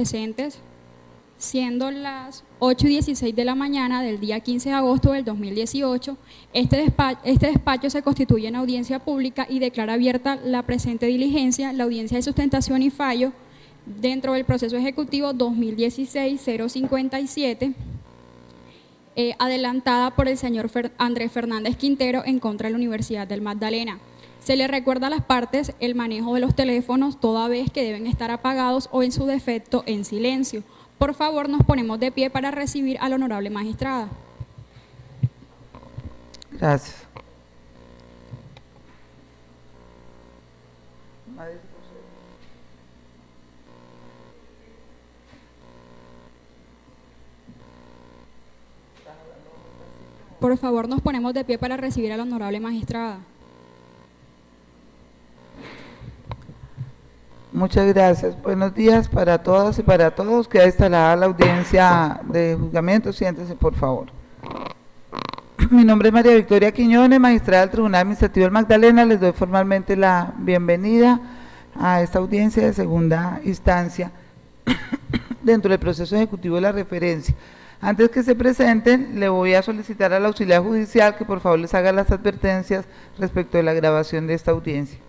presentes, siendo las 8:16 de la mañana del día 15 de agosto del 2018, este despacho se constituye en audiencia pública y declara abierta la presente diligencia, la audiencia de sustentación y fallo dentro del proceso ejecutivo 2016-057, adelantada por el señor Andrés Fernández Quintero en contra de la Universidad del Magdalena. Se le recuerda a las partes el manejo de los teléfonos toda vez que deben estar apagados o en su defecto en silencio. Por favor, nos ponemos de pie para recibir a la honorable magistrada. Gracias. Por favor, nos ponemos de pie para recibir a la honorable magistrada. Muchas gracias. Buenos días para todas y para todos. Queda instalada la audiencia de juzgamiento. Siéntese, por favor. Mi nombre es María Victoria Quiñones, magistrada del Tribunal Administrativo del Magdalena. Les doy formalmente la bienvenida a esta audiencia de segunda instancia dentro del proceso ejecutivo de la referencia. Antes que se presenten, le voy a solicitar al auxiliar judicial que por favor les haga las advertencias respecto de la grabación de esta audiencia.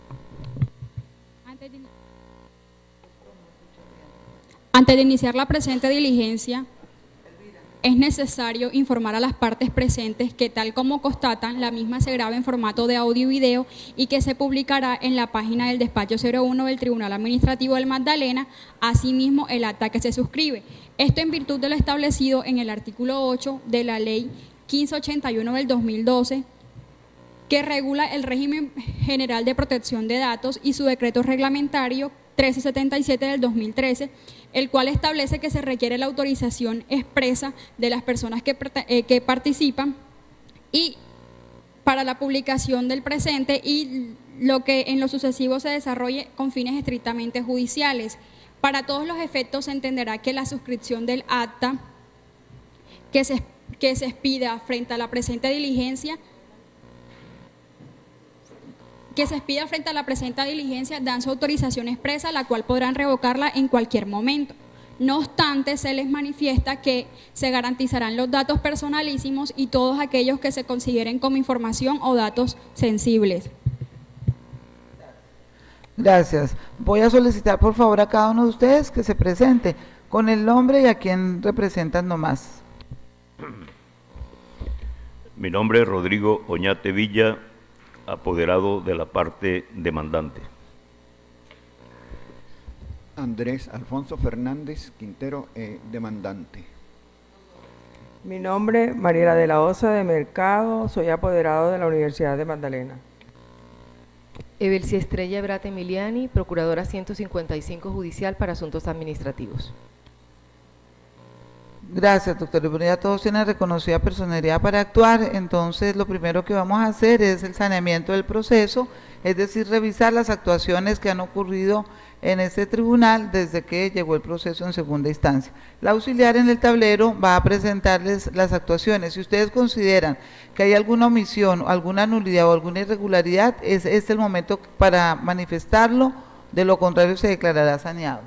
Antes de iniciar la presente diligencia, es necesario informar a las partes presentes que, tal como constatan, la misma se graba en formato de audio y video y que se publicará en la página del despacho 01 del Tribunal Administrativo del Magdalena, asimismo el acta que se suscribe. Esto en virtud de lo establecido en el artículo 8 de la Ley 1581 del 2012, que regula el régimen general de protección de datos, y su decreto reglamentario 1377 del 2013, el cual establece que se requiere la autorización expresa de las personas que participan y para la publicación del presente y lo que en lo sucesivo se desarrolle con fines estrictamente judiciales. Para todos los efectos se entenderá que la suscripción del acta que se expida frente a la presente diligencia dan su autorización expresa, la cual podrán revocarla en cualquier momento. No obstante, se les manifiesta que se garantizarán los datos personalísimos y todos aquellos que se consideren como información o datos sensibles. Gracias. Voy a solicitar por favor a cada uno de ustedes que se presente con el nombre y a quien representan nomás. Mi nombre es Rodrigo Oñate Villa, apoderado de la parte demandante. Andrés Alfonso Fernández Quintero, demandante. Mi nombre, Mariela de la Osa de Mercado, soy apoderado de la Universidad de Magdalena. Evelcia Estrella Brate Emiliani, procuradora 155 judicial para asuntos administrativos. Gracias, doctor. Bueno, ya todos tienen reconocida personería para actuar, entonces lo primero que vamos a hacer es el saneamiento del proceso, es decir, revisar las actuaciones que han ocurrido en este tribunal desde que llegó el proceso en segunda instancia. La auxiliar en el tablero va a presentarles las actuaciones. Si ustedes consideran que hay alguna omisión, alguna nulidad o alguna irregularidad, es el momento para manifestarlo, de lo contrario se declarará saneado.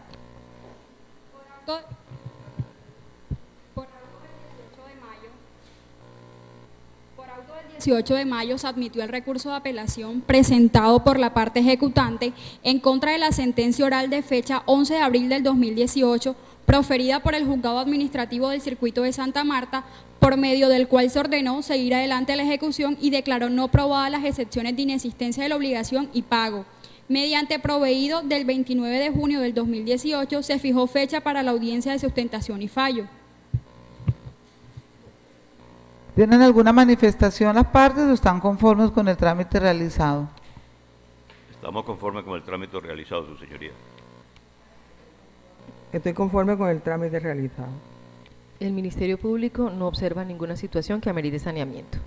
Por auto del 18 de mayo se admitió el recurso de apelación presentado por la parte ejecutante en contra de la sentencia oral de fecha 11 de abril del 2018 proferida por el Juzgado Administrativo del Circuito de Santa Marta, por medio del cual se ordenó seguir adelante la ejecución y declaró no probadas las excepciones de inexistencia de la obligación y pago. Mediante proveído del 29 de junio del 2018 se fijó fecha para la audiencia de sustentación y fallo. ¿Tienen alguna manifestación las partes o están conformes con el trámite realizado? Estamos conformes con el trámite realizado, su señoría. Estoy conforme con el trámite realizado. El Ministerio Público no observa ninguna situación que amerite saneamiento.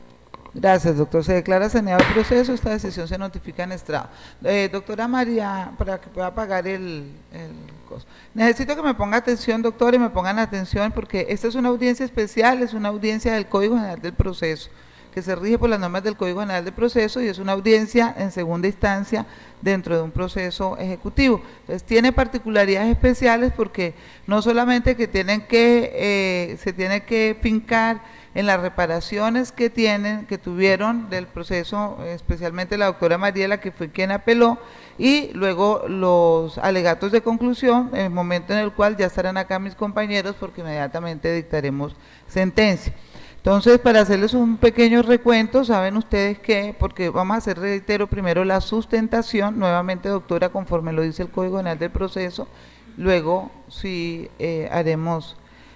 Gracias, doctor. Se declara saneado el proceso. Esta decisión se notifica en estrado. Doctora María, para que pueda pagar el costo. Necesito que me ponga atención, doctor, y me pongan atención porque esta es una audiencia especial, es una audiencia del Código General del Proceso, que se rige por las normas del Código General de Proceso y es una audiencia en segunda instancia dentro de un proceso ejecutivo. Entonces tiene particularidades especiales porque no solamente que se tiene que fincar en las reparaciones que tuvieron del proceso, especialmente la doctora Mariela, que fue quien apeló, y luego los alegatos de conclusión, en el momento en el cual ya estarán acá mis compañeros, porque inmediatamente dictaremos sentencia. Entonces, para hacerles un pequeño recuento, saben ustedes que, porque vamos a hacer, reitero, primero la sustentación, nuevamente, doctora, conforme lo dice el Código General del Proceso, luego sí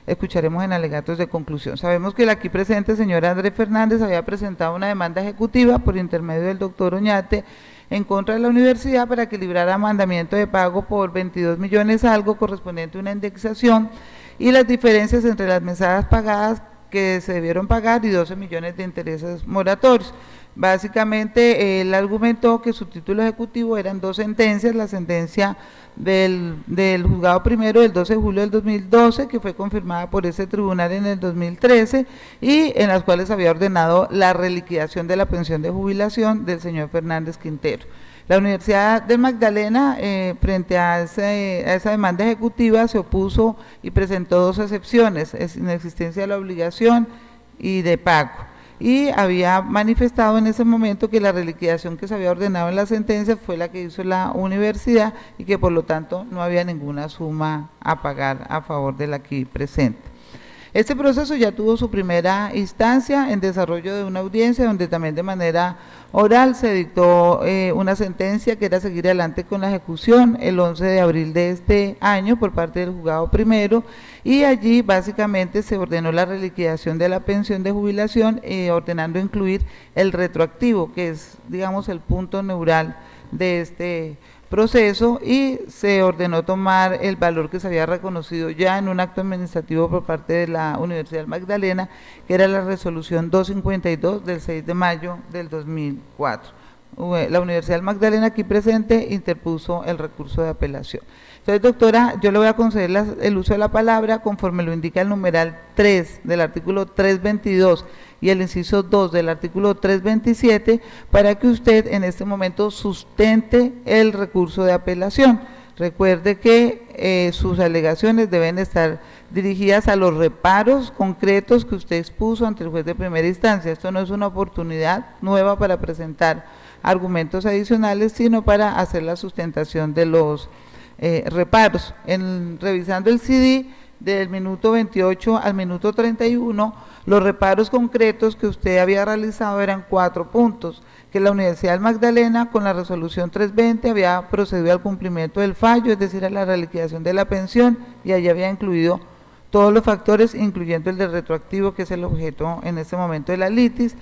escucharemos en alegatos de conclusión. Sabemos que el aquí presente señor Andrés Fernández había presentado una demanda ejecutiva por intermedio del doctor Oñate en contra de la universidad para que librara mandamiento de pago por 22 millones algo correspondiente a una indexación y las diferencias entre las mesadas pagadas que se debieron pagar y 12 millones de intereses moratorios. Básicamente, él argumentó que su título ejecutivo eran dos sentencias, la sentencia del juzgado primero del 12 de julio del 2012, que fue confirmada por ese tribunal en el 2013, y en las cuales había ordenado la reliquidación de la pensión de jubilación del señor Fernández Quintero. La Universidad del Magdalena, frente a esa demanda ejecutiva, se opuso y presentó dos excepciones, inexistencia de la obligación y de pago. Y había manifestado en ese momento que la reliquidación que se había ordenado en la sentencia fue la que hizo la universidad y que por lo tanto no había ninguna suma a pagar a favor del aquí presente. Este proceso ya tuvo su primera instancia en desarrollo de una audiencia donde también de manera oral se dictó una sentencia que era seguir adelante con la ejecución el 11 de abril de este año por parte del juzgado primero, y allí básicamente se ordenó la reliquidación de la pensión de jubilación ordenando incluir el retroactivo, que es, digamos, el punto neural de este proceso, y se ordenó tomar el valor que se había reconocido ya en un acto administrativo por parte de la Universidad Magdalena, que era la resolución 252 del 6 de mayo del 2004. La Universidad Magdalena aquí presente interpuso el recurso de apelación. Entonces, doctora, yo le voy a conceder el uso de la palabra conforme lo indica el numeral 3 del artículo 322 y el inciso 2 del artículo 327 para que usted en este momento sustente el recurso de apelación. Recuerde que sus alegaciones deben estar dirigidas a los reparos concretos que usted expuso ante el juez de primera instancia. Esto no es una oportunidad nueva para presentar argumentos adicionales, sino para hacer la sustentación de los reparos. Revisando el CD del minuto 28 al minuto 31, los reparos concretos que usted había realizado eran 4 puntos, que la Universidad Magdalena con la resolución 320 había procedido al cumplimiento del fallo, es decir, a la reliquidación de la pensión, y allí había incluido todos los factores, incluyendo el del retroactivo, que es el objeto en este momento de la litis,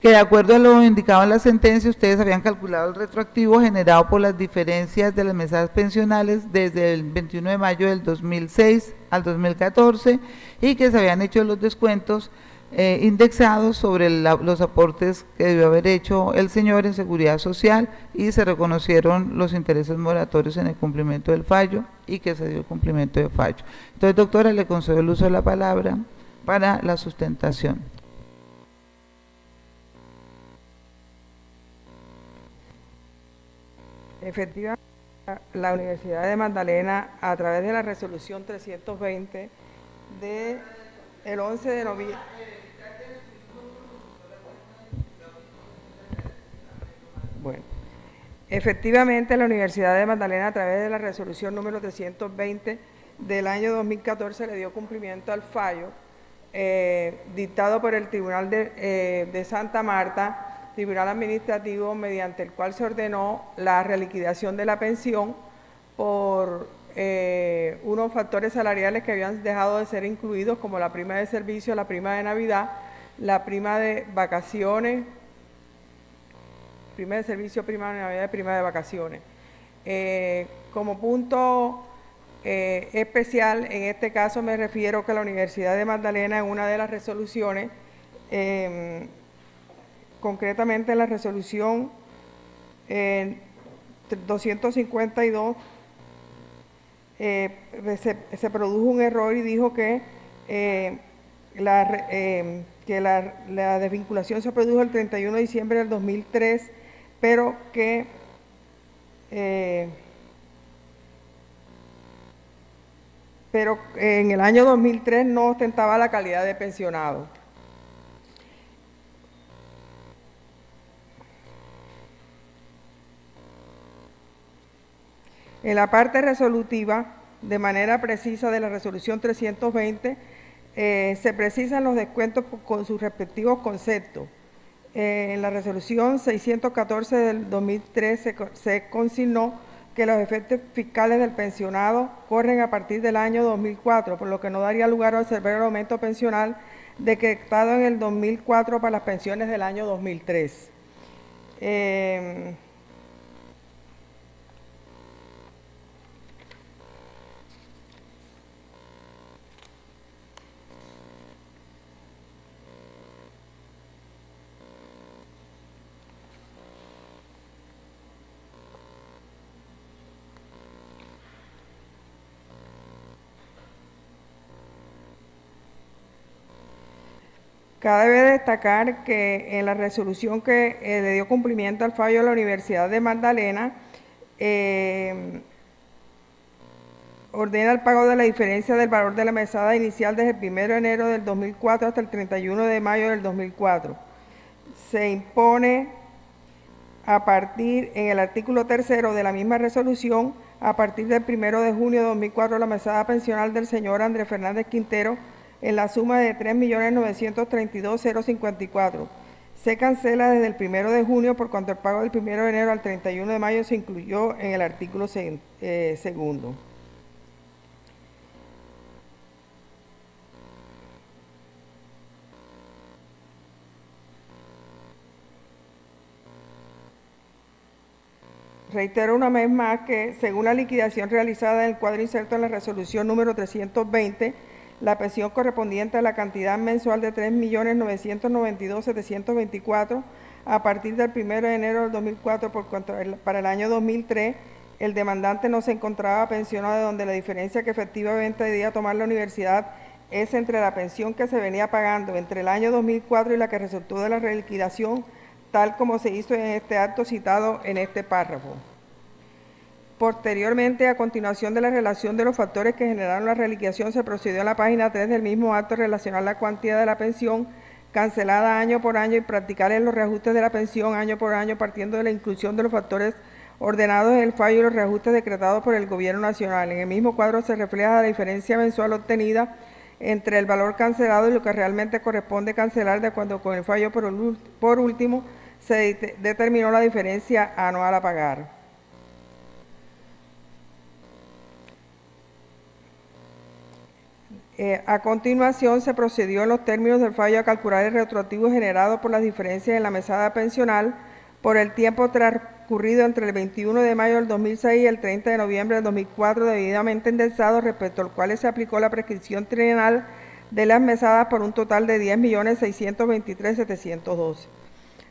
que de acuerdo a lo indicado en la sentencia, ustedes habían calculado el retroactivo generado por las diferencias de las mesadas pensionales desde el 21 de mayo del 2006 al 2014 y que se habían hecho los descuentos indexados sobre los aportes que debió haber hecho el señor en seguridad social, y se reconocieron los intereses moratorios en el cumplimiento del fallo y que se dio cumplimiento del fallo. Entonces, doctora, le concedo el uso de la palabra para la sustentación. Efectivamente, la Universidad de Magdalena, a través de la resolución 320 del 11 de noviembre. Bueno, efectivamente, la Universidad de Magdalena, a través de la resolución número 320 del año 2014, le dio cumplimiento al fallo dictado por el Tribunal de Santa Marta, Tribunal Administrativo, mediante el cual se ordenó la reliquidación de la pensión por unos factores salariales que habían dejado de ser incluidos, como la prima de servicio, la prima de Navidad, la prima de vacaciones, prima de servicio, prima de Navidad y prima de vacaciones. Como punto especial, en este caso me refiero que la Universidad de Magdalena, en una de las resoluciones, concretamente en la resolución 252, se produjo un error y dijo que que la desvinculación se produjo el 31 de diciembre del 2003, pero que en el año 2003 no ostentaba la calidad de pensionado. En la parte resolutiva, de manera precisa de la resolución 320, se precisan los descuentos con sus respectivos conceptos. En la resolución 614 del 2003 se consignó que los efectos fiscales del pensionado corren a partir del año 2004, por lo que no daría lugar a observar el aumento pensional decretado en el 2004 para las pensiones del año 2003. Cabe destacar que en la resolución que le dio cumplimiento al fallo de la Universidad de Magdalena, ordena el pago de la diferencia del valor de la mesada inicial desde el 1 de enero del 2004 hasta el 31 de mayo del 2004. Se impone en el artículo 3 de la misma resolución, a partir del 1 de junio de 2004, la mesada pensional del señor Andrés Fernández Quintero en la suma de 3.932.054. Se cancela desde el 1 de junio por cuanto el pago del 1 de enero al 31 de mayo se incluyó en el artículo segundo. Reitero una vez más que, según la liquidación realizada en el cuadro inserto en la resolución número 320, la pensión correspondiente a la cantidad mensual de 3.992.724 a partir del 1 de enero del 2004, por cuanto para el año 2003 el demandante no se encontraba pensionado, donde la diferencia que efectivamente debía tomar la universidad es entre la pensión que se venía pagando entre el año 2004 y la que resultó de la reliquidación, tal como se hizo en este acto citado en este párrafo. Posteriormente, a continuación de la relación de los factores que generaron la reliquidación, se procedió a la página 3 del mismo acto a relacionar la cuantía de la pensión cancelada año por año y practicar los reajustes de la pensión año por año, partiendo de la inclusión de los factores ordenados en el fallo y los reajustes decretados por el Gobierno Nacional. En el mismo cuadro se refleja la diferencia mensual obtenida entre el valor cancelado y lo que realmente corresponde cancelar. De acuerdo con el fallo, por último, se determinó la diferencia anual a pagar. A continuación, se procedió en los términos del fallo a calcular el retroactivo generado por las diferencias en la mesada pensional por el tiempo transcurrido entre el 21 de mayo del 2006 y el 30 de noviembre del 2004, debidamente indexado, respecto al cual se aplicó la prescripción trienal de las mesadas por un total de 10.623.712.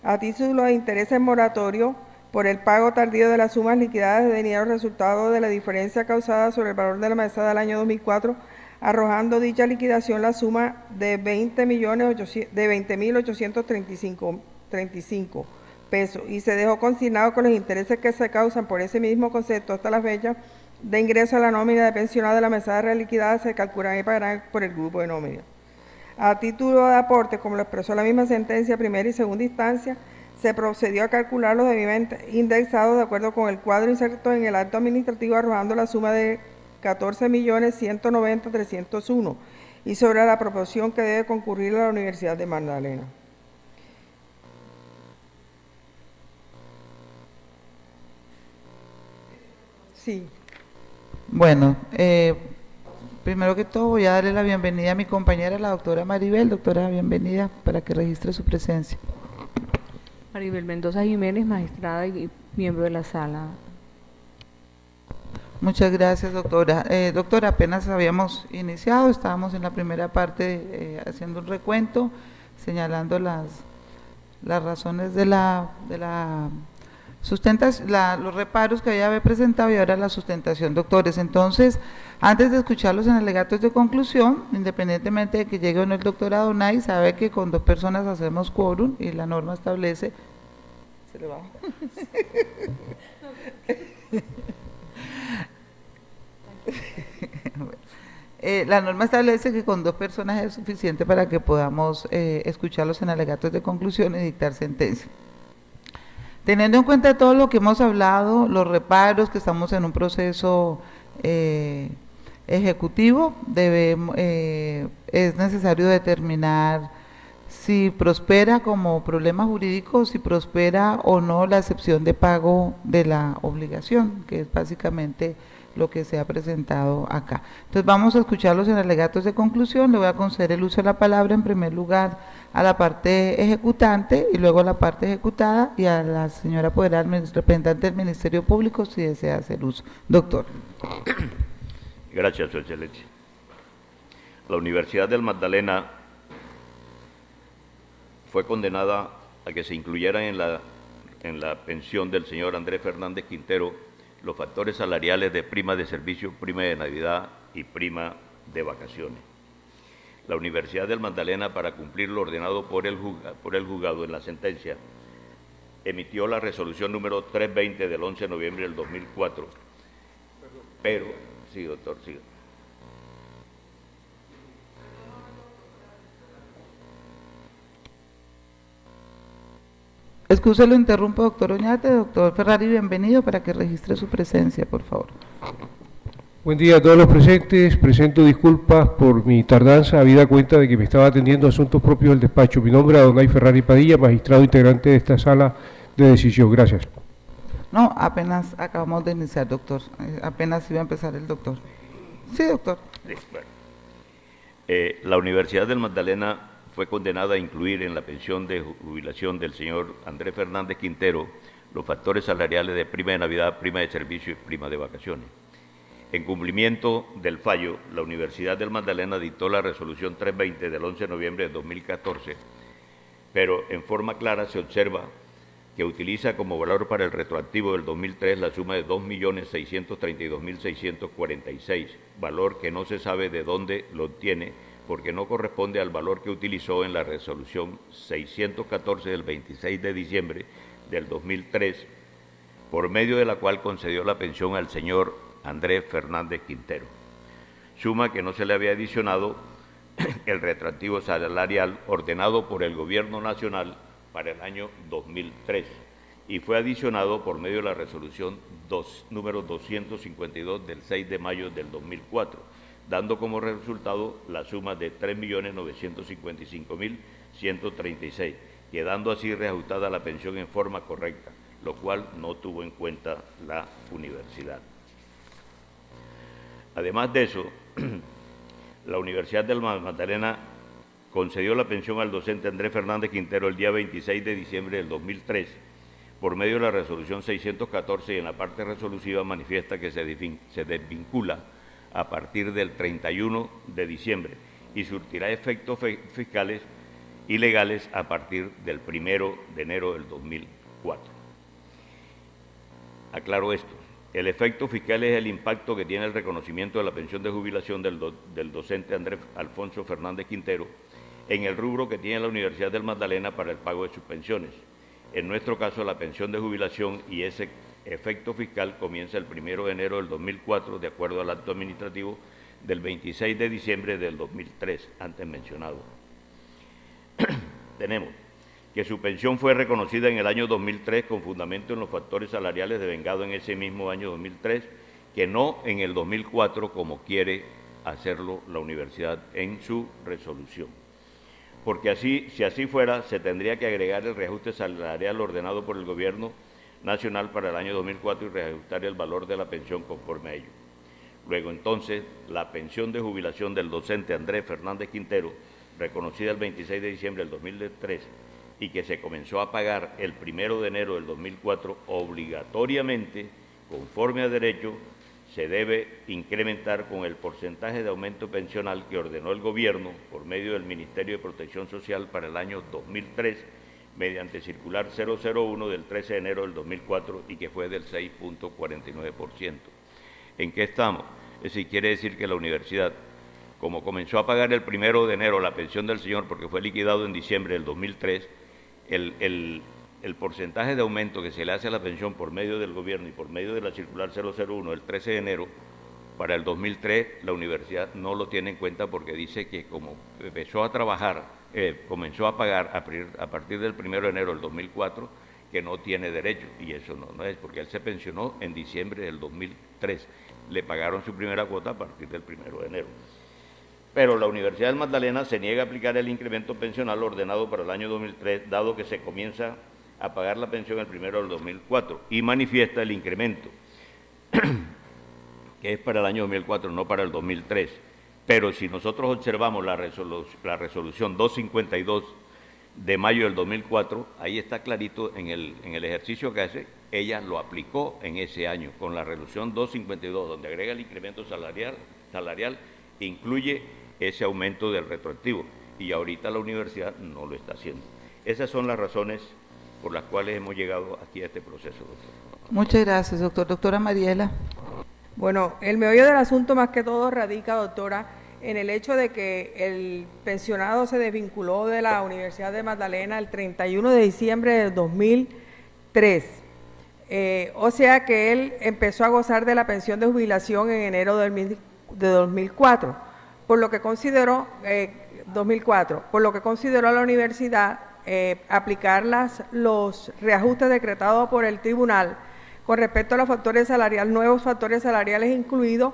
A título de intereses moratorios, por el pago tardío de las sumas liquidadas de dinero resultado de la diferencia causada sobre el valor de la mesada del año 2004, arrojando dicha liquidación la suma de 20.835 pesos, y se dejó consignado con los intereses que se causan por ese mismo concepto hasta la fecha de ingreso a la nómina de pensionado de la mesada reliquidada, se calcularán y pagarán por el grupo de nómina. A título de aporte, como lo expresó la misma sentencia primera y segunda instancia, se procedió a calcular los debidamente indexados de acuerdo con el cuadro inserto en el acto administrativo, arrojando la suma de 14.190.301 y sobre la proporción que debe concurrir a la Universidad de Magdalena. Sí. Bueno, primero que todo voy a darle la bienvenida a mi compañera, la doctora Maribel. Doctora, bienvenida, para que registre su presencia. Maribel Mendoza Jiménez, magistrada y miembro de la sala. Muchas gracias, doctora. Doctora, apenas habíamos iniciado, estábamos en la primera parte haciendo un recuento, señalando las razones de la los reparos que había presentado y ahora la sustentación, doctores. Entonces, antes de escuchar los alegatos de conclusión, independientemente de que llegue o no el doctor Adonai, sabe que con 2 personas hacemos quórum y la norma establece... Se le va. La norma establece que con 2 personas es suficiente para que podamos escucharlos en alegatos de conclusión y dictar sentencia. Teniendo en cuenta todo lo que hemos hablado, los reparos, que estamos en un proceso ejecutivo, es necesario determinar si prospera como problema jurídico, si prospera o no la excepción de pago de la obligación, que es básicamente lo que se ha presentado acá. Entonces vamos a escucharlos en alegatos de conclusión. Le voy a conceder el uso de la palabra en primer lugar a la parte ejecutante y luego a la parte ejecutada y a la señora apoderada, representante del Ministerio Público, si desea hacer uso. Doctor. Gracias, Su Excelencia. La Universidad del Magdalena fue condenada a que se incluyeran en la pensión del señor Andrés Fernández Quintero los factores salariales de prima de servicio, prima de Navidad y prima de vacaciones. La Universidad del Magdalena, para cumplir lo ordenado por el juzgado en la sentencia, emitió la resolución número 320 del 11 de noviembre del 2004. Pero, sí, doctor, siga. Excuse, lo interrumpo, doctor Oñate. Doctor Ferrari, bienvenido, para que registre su presencia, por favor. Buen día a todos los presentes. Presento disculpas por mi tardanza, habida cuenta de que me estaba atendiendo asuntos propios del despacho. Mi nombre es Adonai Ferrari Padilla, magistrado integrante de esta sala de decisión. Gracias. No, apenas acabamos de iniciar, doctor. Apenas iba a empezar el doctor. Sí, doctor. Sí, bueno. La Universidad del Magdalena fue condenada a incluir en la pensión de jubilación del señor Andrés Fernández Quintero los factores salariales de prima de Navidad, prima de servicio y prima de vacaciones. En cumplimiento del fallo, la Universidad del Magdalena dictó la resolución 320 del 11 de noviembre de 2014, pero en forma clara se observa que utiliza como valor para el retroactivo del 2003 la suma de 2.632.646, valor que no se sabe de dónde lo obtiene, porque no corresponde al valor que utilizó en la resolución 614 del 26 de diciembre del 2003, por medio de la cual concedió la pensión al señor Andrés Fernández Quintero, suma que no se le había adicionado el retroactivo salarial ordenado por el Gobierno Nacional para el año 2003 y fue adicionado por medio de la resolución número 252 del 6 de mayo del 2004, dando como resultado la suma de 3.955.136, quedando así reajustada la pensión en forma correcta, lo cual no tuvo en cuenta la universidad. Además de eso, la Universidad del Magdalena concedió la pensión al docente Andrés Fernández Quintero el día 26 de diciembre del 2003, por medio de la resolución 614, y en la parte resolutiva manifiesta que se desvincula a partir del 31 de diciembre y surtirá efectos fiscales y legales a partir del 1 de enero del 2004. Aclaro esto. El efecto fiscal es el impacto que tiene el reconocimiento de la pensión de jubilación del docente Andrés Alfonso Fernández Quintero en el rubro que tiene la Universidad del Magdalena para el pago de sus pensiones. En nuestro caso, la pensión de jubilación y ese efecto fiscal comienza el 1 de enero del 2004, de acuerdo al acto administrativo del 26 de diciembre del 2003, antes mencionado. Tenemos que su pensión fue reconocida en el año 2003 con fundamento en los factores salariales devengados en ese mismo año 2003, que no en el 2004 como quiere hacerlo la universidad en su resolución. Porque así, si así fuera, se tendría que agregar el reajuste salarial ordenado por el Gobierno Nacional para el año 2004 y reajustar el valor de la pensión conforme a ello. Luego, entonces, la pensión de jubilación del docente Andrés Fernández Quintero, reconocida el 26 de diciembre del 2003 y que se comenzó a pagar el 1 de enero del 2004 obligatoriamente, conforme a derecho, se debe incrementar con el porcentaje de aumento pensional que ordenó el Gobierno por medio del Ministerio de Protección Social para el año 2003, mediante circular 001 del 13 de enero del 2004 y que fue del 6.49%. ¿En qué estamos? Es decir, quiere decir que la universidad, como comenzó a pagar el 1 de enero la pensión del señor porque fue liquidado en diciembre del 2003, el porcentaje de aumento que se le hace a la pensión por medio del gobierno y por medio de la circular 001 del 13 de enero, para el 2003 la universidad no lo tiene en cuenta porque dice que como empezó a trabajar, comenzó a pagar a partir del 1 de enero del 2004, que no tiene derecho, y eso no es, porque él se pensionó en diciembre del 2003, le pagaron su primera cuota a partir del 1 de enero. Pero la Universidad del Magdalena se niega a aplicar el incremento pensional ordenado para el año 2003, dado que se comienza a pagar la pensión el 1 del 2004, y manifiesta el incremento, que es para el año 2004, no para el 2003. Pero si nosotros observamos la resolución 252 de mayo del 2004, ahí está clarito en el ejercicio que hace, ella lo aplicó en ese año, con la resolución 252, donde agrega el incremento salarial, incluye ese aumento del retroactivo, y ahorita la universidad no lo está haciendo. Esas son las razones por las cuales hemos llegado aquí a este proceso, doctor. Muchas gracias, doctor. Doctora Mariela. Bueno, el meollo del asunto más que todo radica, doctora, en el hecho de que el pensionado se desvinculó de la Universidad de Magdalena el 31 de diciembre de 2003. O sea que él empezó a gozar de la pensión de jubilación en enero de 2004, por lo que consideró 2004, por lo que consideró la universidad aplicar los reajustes decretados por el tribunal con respecto a los factores salariales, nuevos factores salariales incluidos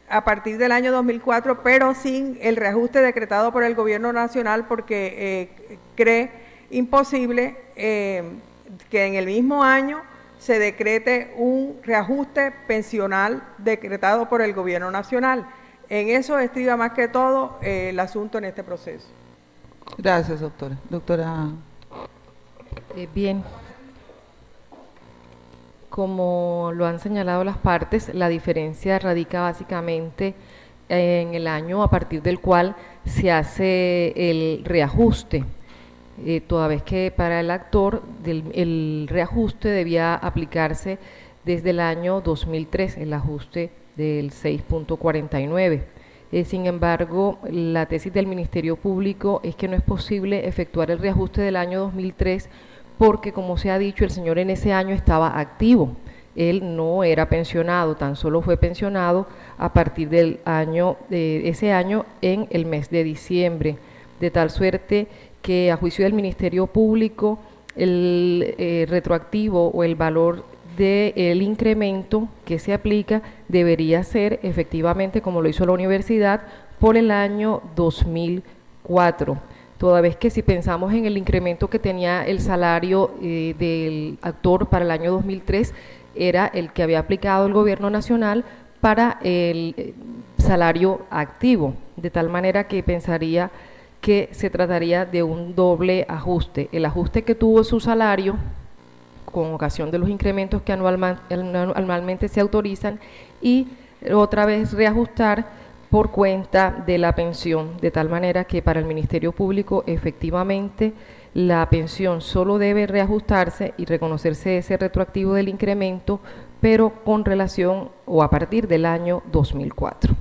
a partir del año 2004, pero sin el reajuste decretado por el gobierno nacional, porque cree imposible que en el mismo año se decrete un reajuste pensional decretado por el gobierno nacional. En eso estriba más que todo el asunto en este proceso. Gracias, doctora. Doctora. Bien. Como lo han señalado las partes, la diferencia radica básicamente en el año a partir del cual se hace el reajuste, toda vez que para el actor el reajuste debía aplicarse desde el año 2003, el ajuste del 6.49. Sin embargo, la tesis del Ministerio Público es que no es posible efectuar el reajuste del año 2003 porque, como se ha dicho, el señor en ese año estaba activo. Él no era pensionado, tan solo fue pensionado a partir del año, de ese año en el mes de diciembre, de tal suerte que a juicio del Ministerio Público el retroactivo o el valor del incremento que se aplica debería ser efectivamente, como lo hizo la universidad, por el año 2004. Toda vez que si pensamos en el incremento que tenía el salario del actor para el año 2003, era el que había aplicado el gobierno nacional para el salario activo, de tal manera que pensaría que se trataría de un doble ajuste. El ajuste que tuvo su salario con ocasión de los incrementos que anualmente se autorizan y otra vez reajustar por cuenta de la pensión, de tal manera que para el Ministerio Público efectivamente la pensión solo debe reajustarse y reconocerse ese retroactivo del incremento, pero con relación o a partir del año 2004.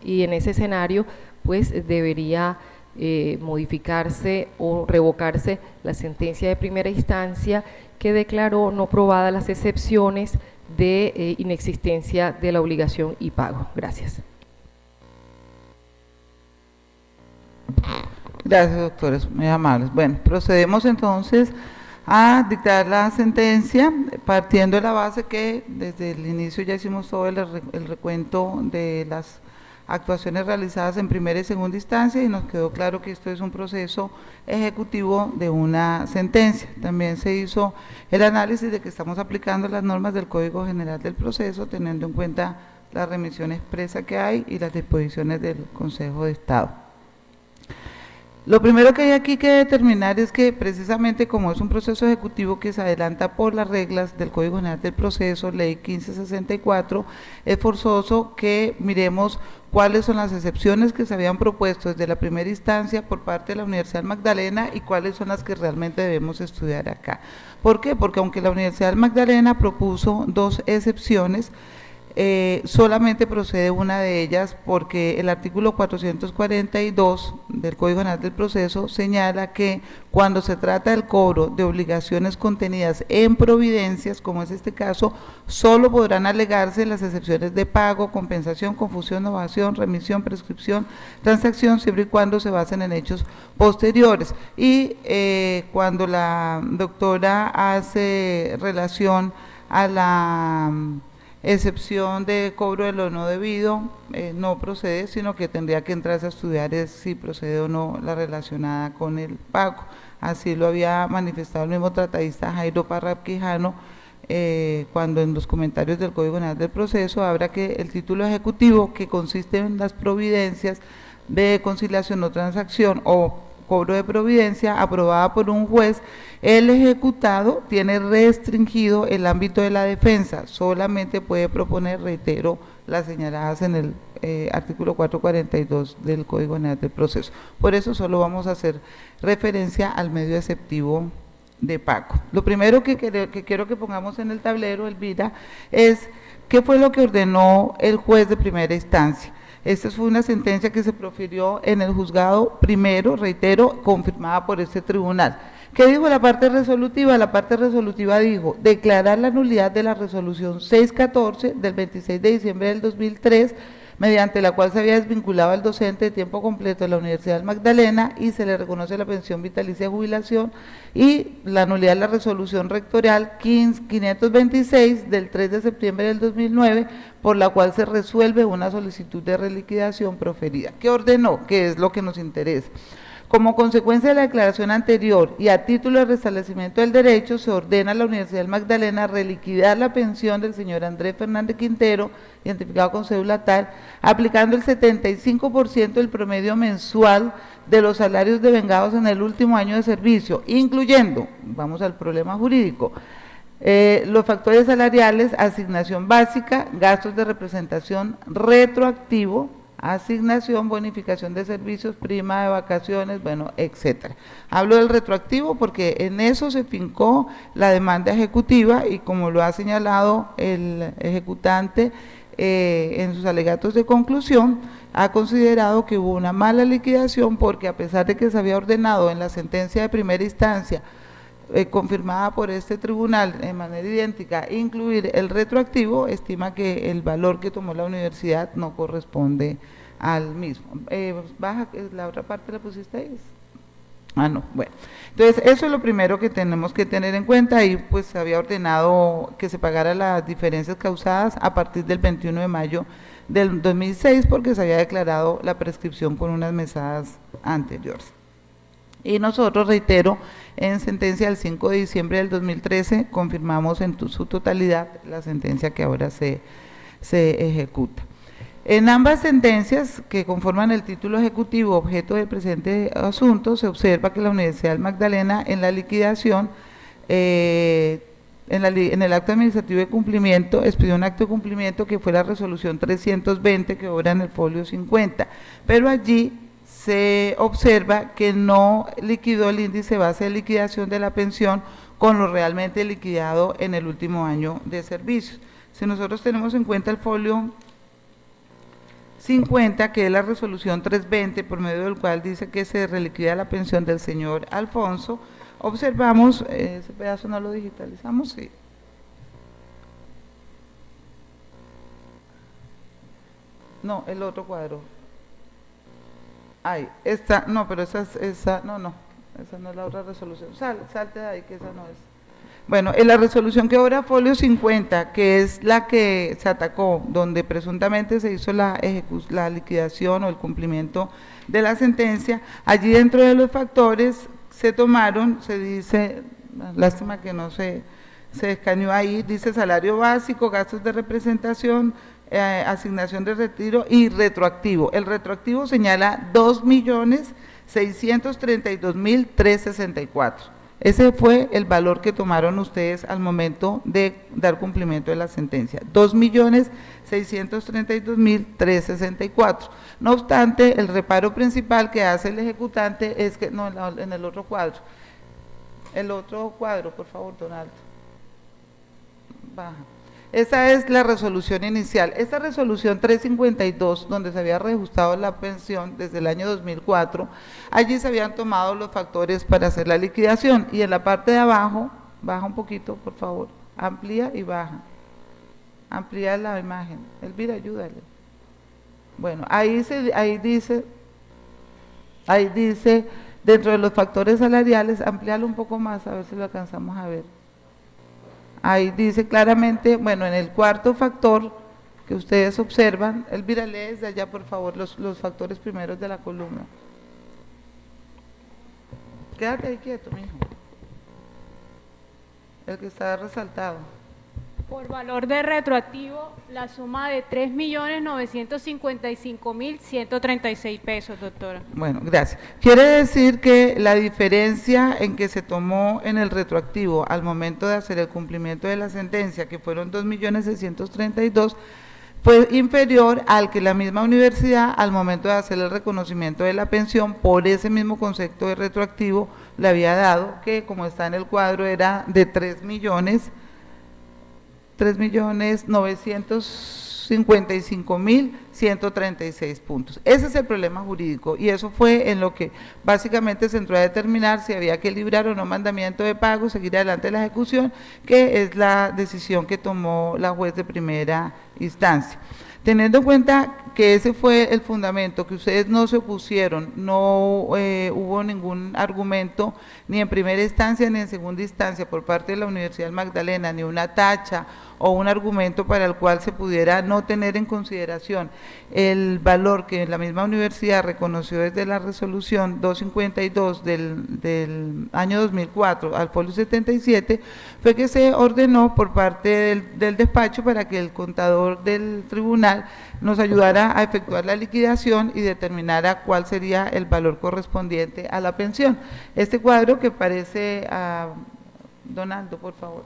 Y en ese escenario pues debería modificarse o revocarse la sentencia de primera instancia que declaró no probadas las excepciones de inexistencia de la obligación y pago. Gracias. Gracias, doctores, muy amables. Bueno, procedemos entonces a dictar la sentencia, partiendo de la base que desde el inicio ya hicimos todo el recuento de las actuaciones realizadas en primera y segunda instancia y nos quedó claro que esto es un proceso ejecutivo de una sentencia. También se hizo el análisis de que estamos aplicando las normas del Código General del Proceso, teniendo en cuenta la remisión expresa que hay y las disposiciones del Consejo de Estado. Lo primero que hay aquí que determinar es que precisamente como es un proceso ejecutivo que se adelanta por las reglas del Código General del Proceso, Ley 1564, es forzoso que miremos cuáles son las excepciones que se habían propuesto desde la primera instancia por parte de la Universidad Magdalena y cuáles son las que realmente debemos estudiar acá. ¿Por qué? Porque aunque la Universidad Magdalena propuso 2 excepciones, solamente procede una de ellas porque el artículo 442 del Código General del Proceso señala que cuando se trata del cobro de obligaciones contenidas en providencias, como es este caso, solo podrán alegarse las excepciones de pago, compensación, confusión, novación, remisión, prescripción, transacción, siempre y cuando se basen en hechos posteriores. Y cuando la doctora hace relación a la excepción de cobro de lo no debido, no procede, sino que tendría que entrarse a estudiar si procede o no la relacionada con el pago. Así lo había manifestado el mismo tratadista Jairo Parra Quijano, cuando en los comentarios del Código General del Proceso habla que el título ejecutivo, que consiste en las providencias de conciliación o transacción o cobro de providencia aprobada por un juez, el ejecutado tiene restringido el ámbito de la defensa, solamente puede proponer, reitero, las señaladas en el artículo 442 del Código General del Proceso. Por eso solo vamos a hacer referencia al medio exceptivo de pago. Lo primero que quiero que pongamos en el tablero, Elvira, es qué fue lo que ordenó el juez de primera instancia. Esta fue una sentencia que se profirió en el juzgado primero, reitero, confirmada por este tribunal. ¿Qué dijo la parte resolutiva? La parte resolutiva dijo declarar la nulidad de la resolución 614 del 26 de diciembre del 2003, mediante la cual se había desvinculado al docente de tiempo completo de la Universidad Magdalena y se le reconoce la pensión vitalicia de jubilación, y la nulidad de la resolución rectorial 526 del 3 de septiembre del 2009, por la cual se resuelve una solicitud de reliquidación proferida. ¿Qué ordenó? ¿Qué es lo que nos interesa? Como consecuencia de la declaración anterior y a título de restablecimiento del derecho, se ordena a la Universidad Magdalena reliquidar la pensión del señor Andrés Fernández Quintero, identificado con cédula tal, aplicando el 75% del promedio mensual de los salarios devengados en el último año de servicio, incluyendo, vamos al problema jurídico, los factores salariales, asignación básica, gastos de representación retroactivo, asignación, bonificación de servicios, prima de vacaciones, bueno, etcétera. Hablo del retroactivo porque en eso se fincó la demanda ejecutiva y como lo ha señalado el ejecutante en sus alegatos de conclusión, ha considerado que hubo una mala liquidación porque a pesar de que se había ordenado en la sentencia de primera instancia confirmada por este tribunal de manera idéntica incluir el retroactivo, estima que el valor que tomó la universidad no corresponde al mismo. Baja, la otra parte la pusiste ahí. Ah, no, bueno. Entonces, eso es lo primero que tenemos que tener en cuenta. Y pues se había ordenado que se pagara las diferencias causadas a partir del 21 de mayo del 2006 porque se había declarado la prescripción con unas mesadas anteriores. Y nosotros, reitero, en sentencia del 5 de diciembre del 2013, confirmamos en su totalidad la sentencia que ahora se ejecuta. En ambas sentencias que conforman el título ejecutivo objeto del presente asunto, se observa que la Universidad Magdalena en la liquidación, en el acto administrativo de cumplimiento, expidió un acto de cumplimiento que fue la resolución 320 que obra en el folio 50, pero allí se observa que no liquidó el índice base de liquidación de la pensión con lo realmente liquidado en el último año de servicios. Si nosotros tenemos en cuenta el folio 50, que es la resolución 320, por medio del cual dice que se reliquida la pensión del señor Alfonso, observamos, ese pedazo no lo digitalizamos, sí. No, el otro cuadro. Ay, esta, no, pero esa no es la otra resolución. Salte de ahí, que esa no es. Bueno, en la resolución que obra folio 50, que es la que se atacó, donde presuntamente se hizo la liquidación o el cumplimiento de la sentencia, allí dentro de los factores se tomaron, se dice, lástima que no se escaneó ahí, dice salario básico, gastos de representación, asignación de retiro y retroactivo. El retroactivo señala 2.000.000 $632.364. Ese fue el valor que tomaron ustedes al momento de dar cumplimiento de la sentencia, 2.632.364. No obstante, el reparo principal que hace el ejecutante es que, no, en el otro cuadro, por favor, Donaldo, baja. Esa es la resolución inicial. Esta resolución 352, donde se había reajustado la pensión desde el año 2004, allí se habían tomado los factores para hacer la liquidación, y en la parte de abajo, baja un poquito, por favor, amplía y baja, amplía la imagen. Elvira, ayúdale. Bueno, ahí dice, dentro de los factores salariales, amplíalo un poco más, a ver si lo alcanzamos a ver. Ahí dice claramente, bueno, en el cuarto factor que ustedes observan, Elvira, lee desde allá, por favor, los factores primeros de la columna. Quédate ahí quieto, mijo. El que está resaltado. Por valor de retroactivo, la suma de 3.955.136 pesos, doctora. Bueno, gracias. Quiere decir que la diferencia en que se tomó en el retroactivo al momento de hacer el cumplimiento de la sentencia, que fueron 2.632.000, fue inferior al que la misma universidad, al momento de hacer el reconocimiento de la pensión, por ese mismo concepto de retroactivo, le había dado, que como está en el cuadro, era de 3.955.136 puntos. Ese es el problema jurídico, y eso fue en lo que básicamente se entró a determinar si había que librar o no mandamiento de pago, seguir adelante la ejecución, que es la decisión que tomó la juez de primera instancia. Teniendo en cuenta que ese fue el fundamento, que ustedes no se opusieron, no hubo ningún argumento ni en primera instancia ni en segunda instancia por parte de la Universidad Magdalena, ni una tacha o un argumento para el cual se pudiera no tener en consideración el valor que la misma universidad reconoció desde la resolución 252 del año 2004 al folio 77, fue que se ordenó por parte del despacho para que el contador del tribunal nos ayudara a efectuar la liquidación y determinara cuál sería el valor correspondiente a la pensión. Este cuadro que parece a Donaldo, por favor.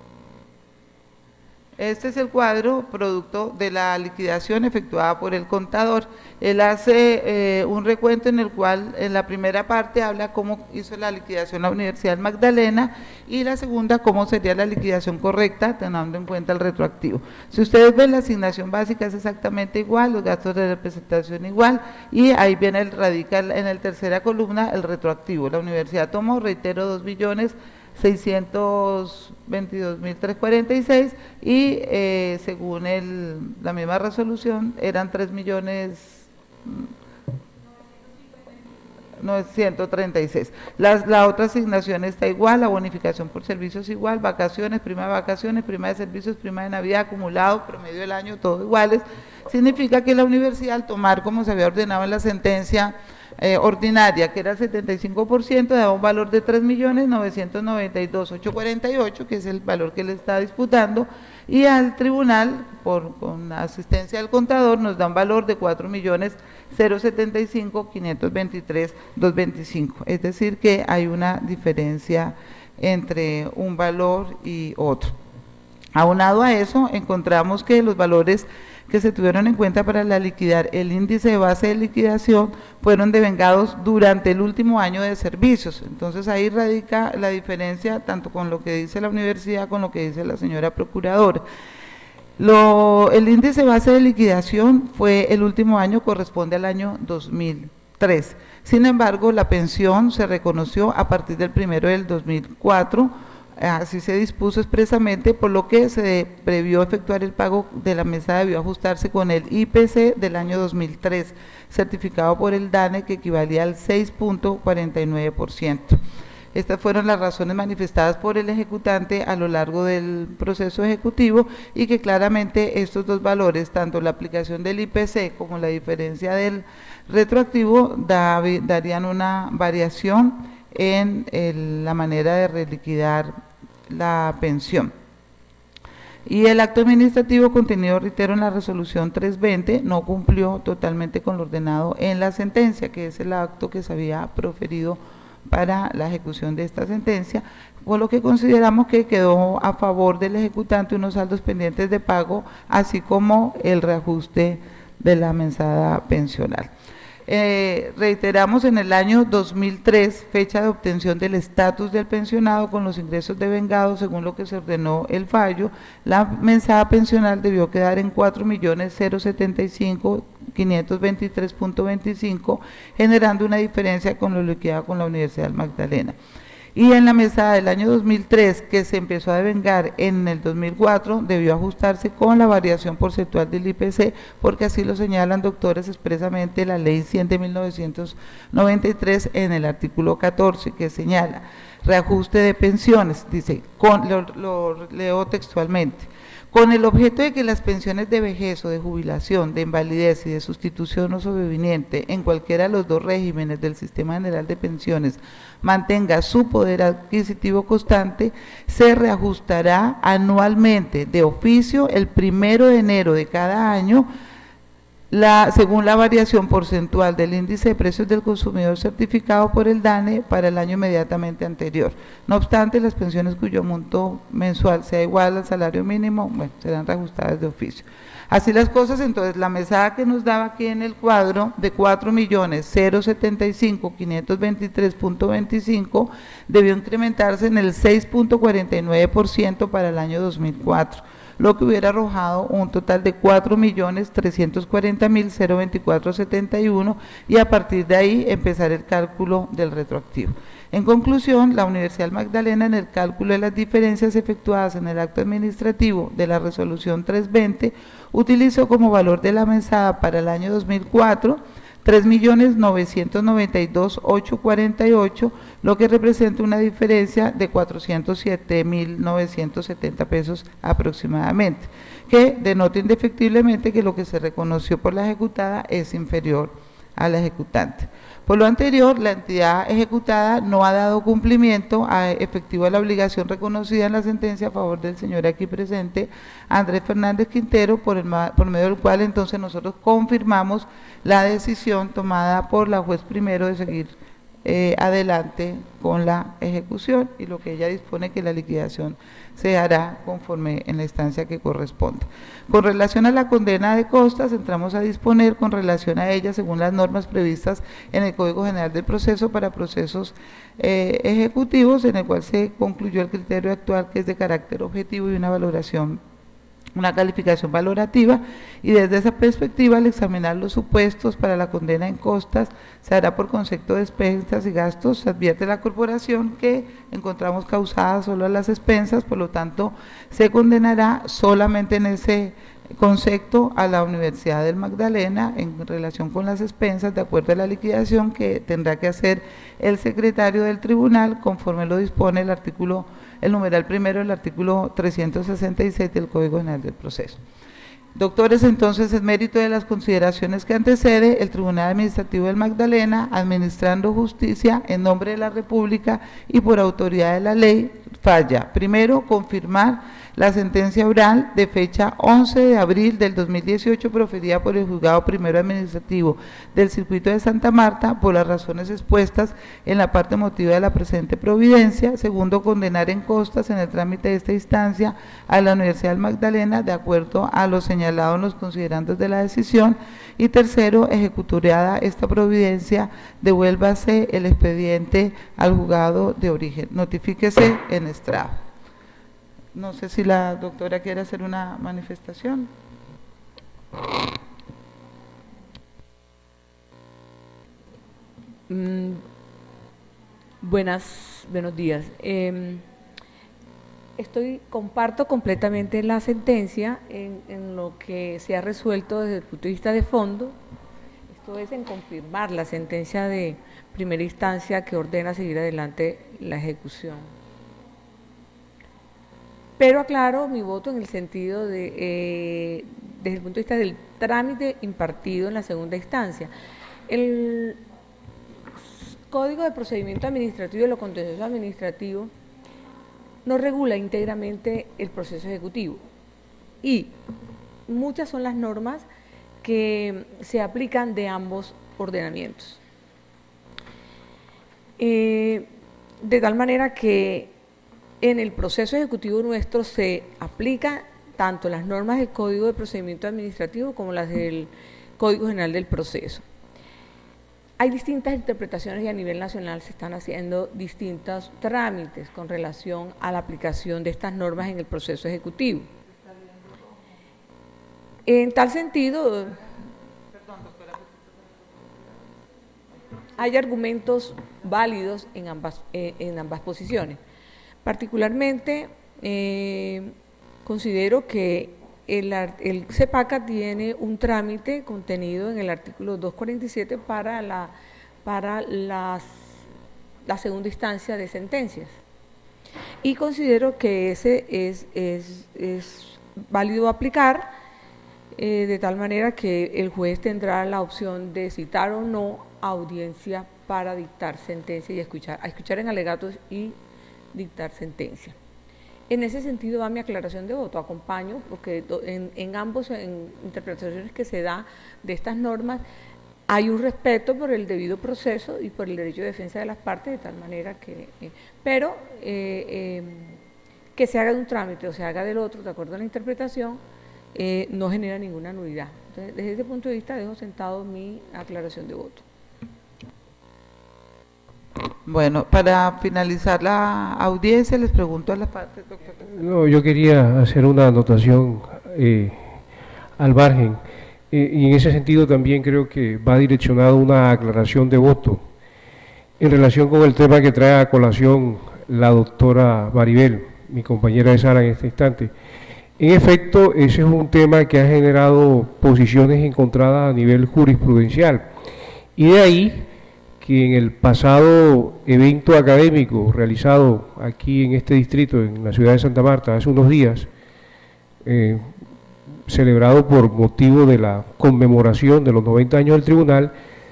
Este es el cuadro producto de la liquidación efectuada por el contador. Él hace un recuento en el cual en la primera parte habla cómo hizo la liquidación la Universidad Magdalena, y la segunda cómo sería la liquidación correcta teniendo en cuenta el retroactivo. Si ustedes ven, la asignación básica es exactamente igual, los gastos de representación igual, y ahí viene radica en la tercera columna el retroactivo. La universidad tomó, reitero, 2.622.346, y según la misma resolución eran 3.936.000. La otra asignación está igual, la bonificación por servicios igual, vacaciones, prima de servicios, prima de Navidad, acumulado, promedio del año, todo iguales. Significa que la universidad, al tomar como se había ordenado en la sentencia ordinaria, que era el 75%, daba un valor de 3.992.848, que es el valor que le está disputando, y al tribunal, con la asistencia del contador, nos da un valor de 4.075.523.225. Es decir, que hay una diferencia entre un valor y otro. Aunado a eso, encontramos que los valores que se tuvieron en cuenta para liquidar el índice de base de liquidación fueron devengados durante el último año de servicios. Entonces ahí radica la diferencia, tanto con lo que dice la universidad, con lo que dice la señora procuradora. El índice de base de liquidación fue el último año, corresponde al año 2003. Sin embargo, la pensión se reconoció a partir del 1 del 2004, así se dispuso expresamente, por lo que se previó efectuar el pago de la mesa, debió ajustarse con el IPC del año 2003, certificado por el DANE, que equivalía al 6.49%. Estas fueron las razones manifestadas por el ejecutante a lo largo del proceso ejecutivo, y que claramente estos dos valores, tanto la aplicación del IPC como la diferencia del retroactivo, darían una variación en la manera de reliquidar la pensión. Y el acto administrativo contenido, reitero, en la resolución 320 no cumplió totalmente con lo ordenado en la sentencia, que es el acto que se había proferido para la ejecución de esta sentencia, por lo que consideramos que quedó a favor del ejecutante unos saldos pendientes de pago, así como el reajuste de la mesada pensional. Reiteramos, en el año 2003, fecha de obtención del estatus del pensionado con los ingresos devengados según lo que se ordenó el fallo, la mesada pensional debió quedar en 4.075.523.25, generando una diferencia con lo liquidado con la Universidad del Magdalena. Y en la mesada del año 2003, que se empezó a devengar en el 2004, debió ajustarse con la variación porcentual del IPC, porque así lo señalan, doctores, expresamente la Ley 100 de 1993 en el artículo 14, que señala reajuste de pensiones, dice, lo leo textualmente: con el objeto de que las pensiones de vejez o de jubilación, de invalidez y de sustitución o sobreviviente en cualquiera de los dos regímenes del Sistema General de Pensiones mantenga su poder adquisitivo constante, se reajustará anualmente de oficio el 1 de enero de cada año, según la variación porcentual del índice de precios del consumidor certificado por el DANE para el año inmediatamente anterior. No obstante, las pensiones cuyo monto mensual sea igual al salario mínimo, bueno, serán reajustadas de oficio. Así las cosas, entonces la mesada que nos daba aquí en el cuadro de 4.075.523.25 debió incrementarse en el 6.49% para el año 2004, lo que hubiera arrojado un total de 4.340.024.71, y a partir de ahí empezar el cálculo del retroactivo. En conclusión, la Universidad del Magdalena, en el cálculo de las diferencias efectuadas en el acto administrativo de la resolución 320, utilizó como valor de la mesada para el año 2004 3.992.848, lo que representa una diferencia de 407.970 pesos aproximadamente, que denota indefectiblemente que lo que se reconoció por la ejecutada es inferior a la ejecutante. Por lo anterior, la entidad ejecutada no ha dado cumplimiento efectivo a la obligación reconocida en la sentencia a favor del señor aquí presente, Andrés Fernández Quintero, por medio del cual entonces nosotros confirmamos la decisión tomada por la juez primero de seguir adelante con la ejecución, y lo que ella dispone que la liquidación se hará conforme en la instancia que corresponda. Con relación a la condena de costas, entramos a disponer con relación a ella según las normas previstas en el Código General del Proceso para procesos ejecutivos, en el cual se concluyó el criterio actual, que es de carácter objetivo y una calificación valorativa, y desde esa perspectiva, al examinar los supuestos para la condena en costas, se hará por concepto de expensas y gastos. Se advierte a la corporación que encontramos causadas solo a las expensas, por lo tanto se condenará solamente en ese concepto a la Universidad del Magdalena en relación con las expensas, de acuerdo a la liquidación que tendrá que hacer el secretario del tribunal, conforme lo dispone el numeral primero del artículo 366 del Código General del Proceso. Doctores, entonces, en mérito de las consideraciones que antecede, el Tribunal Administrativo del Magdalena, administrando justicia en nombre de la República y por autoridad de la ley, falla: primero, confirmar la sentencia oral de fecha 11 de abril del 2018 proferida por el Juzgado Primero Administrativo del Circuito de Santa Marta por las razones expuestas en la parte motiva de la presente providencia. Segundo, condenar en costas en el trámite de esta instancia a la Universidad del Magdalena de acuerdo a lo señalado en los considerandos de la decisión. Y tercero, ejecutoriada esta providencia, devuélvase el expediente al juzgado de origen. Notifíquese en estrado. No sé si la doctora quiere hacer una manifestación. Buenos días. Comparto completamente la sentencia en lo que se ha resuelto desde el punto de vista de fondo. Esto es en confirmar la sentencia de primera instancia que ordena seguir adelante la ejecución. Pero aclaro mi voto en el sentido desde el punto de vista del trámite impartido en la segunda instancia. El Código de Procedimiento Administrativo y lo Contencioso Administrativo no regula íntegramente el proceso ejecutivo. y muchas son las normas que se aplican de ambos ordenamientos. De tal manera que en el proceso ejecutivo nuestro se aplica tanto las normas del Código de Procedimiento Administrativo como las del Código General del Proceso. Hay distintas interpretaciones y a nivel nacional se están haciendo distintos trámites con relación a la aplicación de estas normas en el proceso ejecutivo. En tal sentido, hay argumentos válidos en ambas posiciones. Particularmente, considero que el CEPACA tiene un trámite contenido en el artículo 247 para la segunda instancia de sentencias. Y considero que ese es válido aplicar, de tal manera que el juez tendrá la opción de citar o no audiencia para dictar sentencia y escuchar en alegatos y dictar sentencia. En ese sentido va mi aclaración de voto, acompaño, porque en ambos interpretaciones que se da de estas normas hay un respeto por el debido proceso y por el derecho de defensa de las partes, de tal manera que, que se haga de un trámite o se haga del otro, de acuerdo a la interpretación, no genera ninguna nulidad. Entonces, desde ese punto de vista dejo sentado mi aclaración de voto. Bueno, para finalizar la audiencia, les pregunto a las partes, doctor. No, yo quería hacer una anotación al margen, y en ese sentido también creo que va direccionado una aclaración de voto en relación con el tema que trae a colación la doctora Maribel, mi compañera de sala en este instante. En efecto, ese es un tema que ha generado posiciones encontradas a nivel jurisprudencial, y de ahí que en el pasado evento académico realizado aquí en este distrito, en la ciudad de Santa Marta, hace unos días, celebrado por motivo de la conmemoración de los 90 años del tribunal,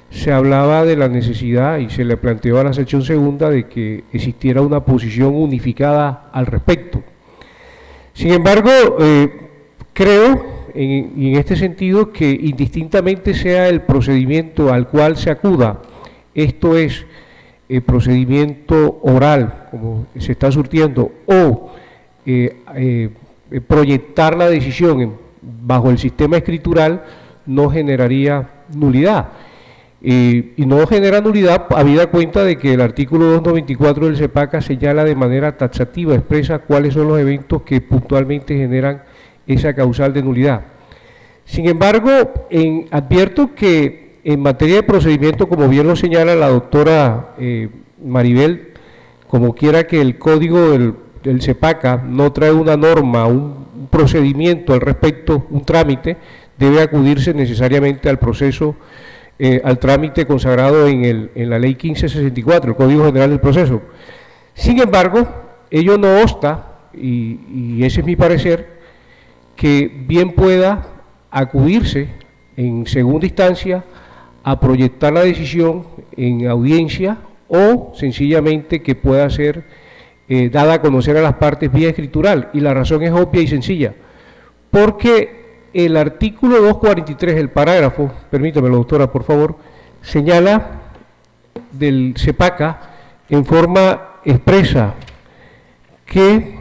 se hablaba de la necesidad y se le planteó a la sección segunda de que existiera una posición unificada al respecto. Sin embargo, creo, y en este sentido, que indistintamente sea el procedimiento al cual se acuda, esto es el procedimiento oral, como se está surtiendo, o proyectar la decisión bajo el sistema escritural, no generaría nulidad. Y no genera nulidad habida cuenta de que el artículo 294 del CEPACA señala de manera taxativa, expresa cuáles son los eventos que puntualmente generan esa causal de nulidad. Sin embargo, advierto que en materia de procedimiento, como bien lo señala la doctora Maribel, como quiera que el código del CEPACA no trae una norma, un procedimiento al respecto, un trámite, debe acudirse necesariamente al proceso, al trámite consagrado en la ley 1564, el Código General del Proceso. Sin embargo, ello no obsta, y ese es mi parecer, que bien pueda acudirse en segunda instancia a proyectar la decisión en audiencia o sencillamente que pueda ser dada a conocer a las partes vía escritural, y la razón es obvia y sencilla, porque el artículo 243, el parágrafo, permítamelo doctora por favor, señala del CEPACA en forma expresa que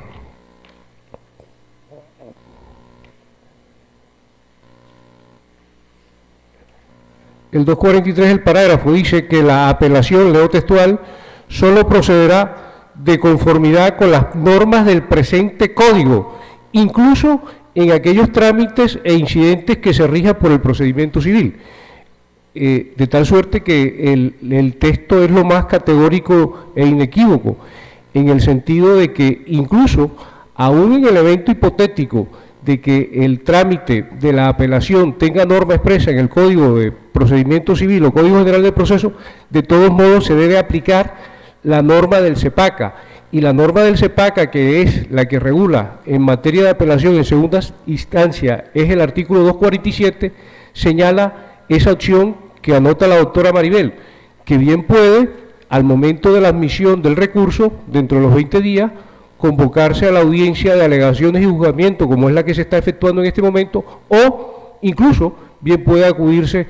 el 243 del parágrafo dice que la apelación, leo textual, solo procederá de conformidad con las normas del presente código, incluso en aquellos trámites e incidentes que se rijan por el procedimiento civil. De tal suerte que el texto es lo más categórico e inequívoco, en el sentido de que incluso, aún en el evento hipotético de que el trámite de la apelación tenga norma expresa en el Código de Procedimiento Civil o Código General del Proceso, de todos modos se debe aplicar la norma del CEPACA, y la norma del CEPACA, que es la que regula en materia de apelación en segunda instancia, es el artículo 247, señala esa opción que anota la doctora Maribel, que bien puede, al momento de la admisión del recurso, dentro de los 20 días, convocarse a la audiencia de alegaciones y juzgamiento, como es la que se está efectuando en este momento, o incluso bien puede acudirse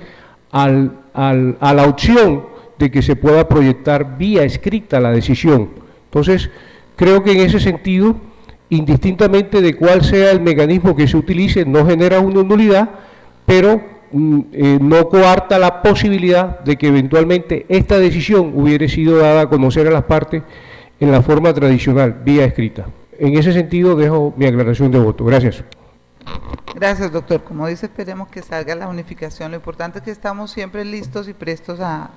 a la opción de que se pueda proyectar vía escrita la decisión. Entonces, creo que en ese sentido, indistintamente de cuál sea el mecanismo que se utilice, no genera una nulidad, pero no coarta la posibilidad de que eventualmente esta decisión hubiera sido dada a conocer a las partes en la forma tradicional, vía escrita. En ese sentido, dejo mi aclaración de voto. Gracias. Gracias, doctor. Como dice, esperemos que salga la unificación. Lo importante es que estamos siempre listos y prestos a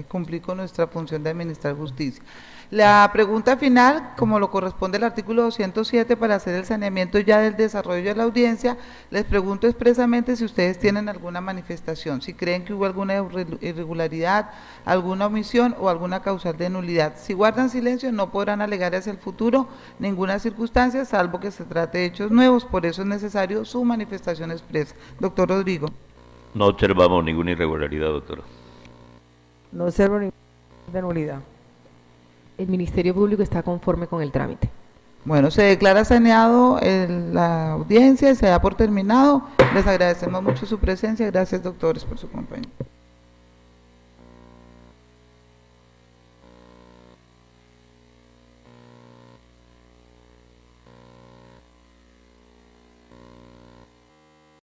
cumplir con nuestra función de administrar justicia. La pregunta final, como lo corresponde al artículo 207 para hacer el saneamiento ya del desarrollo de la audiencia, les pregunto expresamente si ustedes tienen alguna manifestación, si creen que hubo alguna irregularidad, alguna omisión o alguna causal de nulidad. Si guardan silencio, no podrán alegar hacia el futuro ninguna circunstancia, salvo que se trate de hechos nuevos, por eso es necesario su manifestación expresa. Doctor Rodrigo. No observamos ninguna irregularidad, doctora. No observo ninguna de nulidad. El Ministerio Público está conforme con el trámite. Bueno, se declara saneado la audiencia, se da por terminado. Les agradecemos mucho su presencia. Gracias, doctores, por su compañía.